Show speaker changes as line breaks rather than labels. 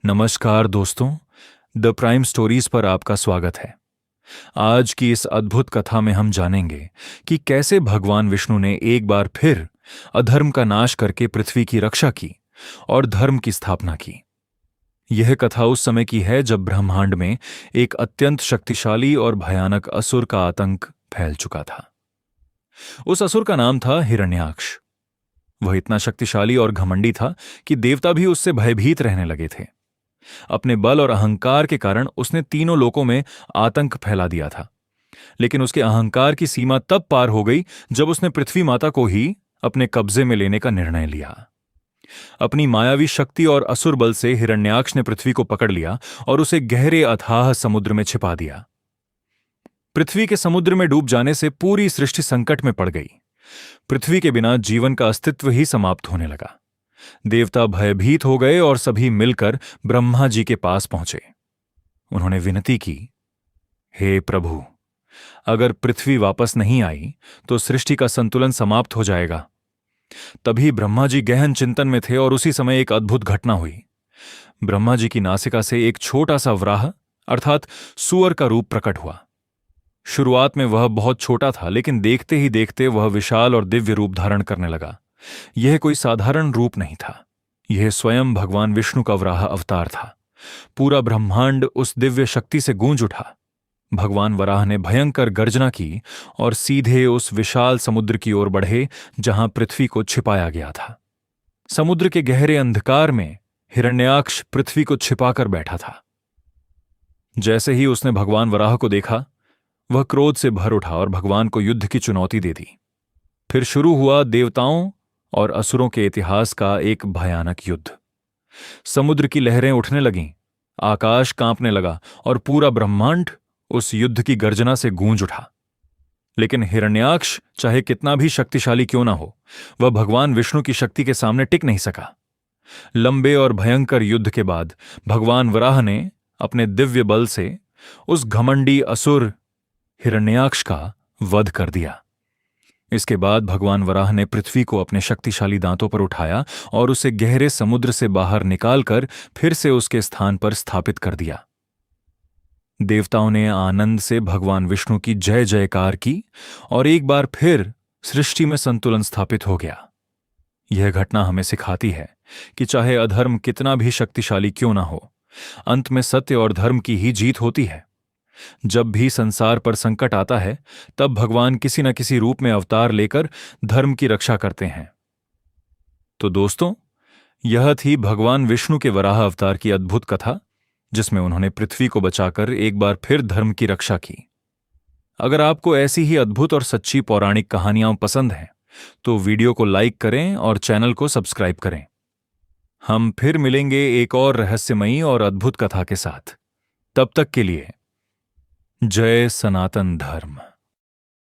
नमस्कार दोस्तों, the prime stories पर आपका स्वागत है। आज की इस अद्भुत कथा में हम जानेंगे कि कैसे भगवान विष्णु ने एक बार फिर अधर्म का नाश करके पृथ्वी की रक्षा की और धर्म की स्थापना की। यह कथा उस समय की है जब ब्रह्मांड में एक अत्यंत शक्तिशाली और भयानक असुर का आतंक फैल चुका था। उस असुर का नाम था हिरण्याक्ष। वह इतना शक्तिशाली और घमंडी था कि देवता भी उससे भयभीत रहने लगे थे। अपने बल और अहंकार के कारण उसने तीनों लोकों में आतंक फैला दिया था। लेकिन उसके अहंकार की सीमा तब पार हो गई जब उसने पृथ्वी माता को ही अपने कब्जे में लेने का निर्णय लिया। अपनी मायावी शक्ति और असुर बल से हिरण्याक्ष ने पृथ्वी को पकड़ लिया और उसे गहरे अथाह समुद्र में छिपा दिया। पृथ्वी के समुद्र में डूब जाने से पूरी सृष्टि संकट में पड़ गई। पृथ्वी के बिना जीवन का अस्तित्व ही समाप्त होने लगा। देवता भयभीत हो गए और सभी मिलकर ब्रह्मा जी के पास पहुंचे। उन्होंने विनती की, हे प्रभु, अगर पृथ्वी वापस नहीं आई तो सृष्टि का संतुलन समाप्त हो जाएगा। तभी ब्रह्मा जी गहन चिंतन में थे और उसी समय एक अद्भुत घटना हुई। ब्रह्मा जी की नासिका से एक छोटा सा वराह अर्थात सूअर का रूप प्रकट हुआ। शुरुआत में वह बहुत छोटा था, लेकिन देखते ही देखते वह विशाल और दिव्य रूप धारण करने लगा। यह कोई साधारण रूप नहीं था, यह स्वयं भगवान विष्णु का वराह अवतार था। पूरा ब्रह्मांड उस दिव्य शक्ति से गूंज उठा। भगवान वराह ने भयंकर गर्जना की और सीधे उस विशाल समुद्र की ओर बढ़े जहां पृथ्वी को छिपाया गया था। समुद्र के गहरे अंधकार में हिरण्याक्ष पृथ्वी को छिपाकर बैठा था। जैसे ही उसने भगवान वराह को देखा, वह क्रोध से भर उठा और भगवान को युद्ध की चुनौती दे दी। फिर शुरू हुआ देवताओं और असुरों के इतिहास का एक भयानक युद्ध। समुद्र की लहरें उठने लगीं, आकाश कांपने लगा और पूरा ब्रह्मांड उस युद्ध की गर्जना से गूंज उठा। लेकिन हिरण्याक्ष चाहे कितना भी शक्तिशाली क्यों ना हो, वह भगवान विष्णु की शक्ति के सामने टिक नहीं सका। लंबे और भयंकर युद्ध के बाद भगवान वराह ने अपने दिव्य बल से उस घमंडी असुर हिरण्याक्ष का वध कर दिया। इसके बाद भगवान वराह ने पृथ्वी को अपने शक्तिशाली दांतों पर उठाया और उसे गहरे समुद्र से बाहर निकालकर फिर से उसके स्थान पर स्थापित कर दिया। देवताओं ने आनंद से भगवान विष्णु की जय जयकार की और एक बार फिर सृष्टि में संतुलन स्थापित हो गया। यह घटना हमें सिखाती है कि चाहे अधर्म कितना भी शक्तिशाली क्यों ना हो, अंत में सत्य और धर्म की ही जीत होती है। जब भी संसार पर संकट आता है, तब भगवान किसी न किसी रूप में अवतार लेकर धर्म की रक्षा करते हैं। तो दोस्तों, यह थी भगवान विष्णु के वराह अवतार की अद्भुत कथा, जिसमें उन्होंने पृथ्वी को बचाकर एक बार फिर धर्म की रक्षा की। अगर आपको ऐसी ही अद्भुत और सच्ची पौराणिक कहानियां पसंद हैं, तो वीडियो को लाइक करें और चैनल को सब्सक्राइब करें। हम फिर मिलेंगे एक और रहस्यमयी और अद्भुत कथा के साथ। तब तक के लिए जय सनातन धर्म।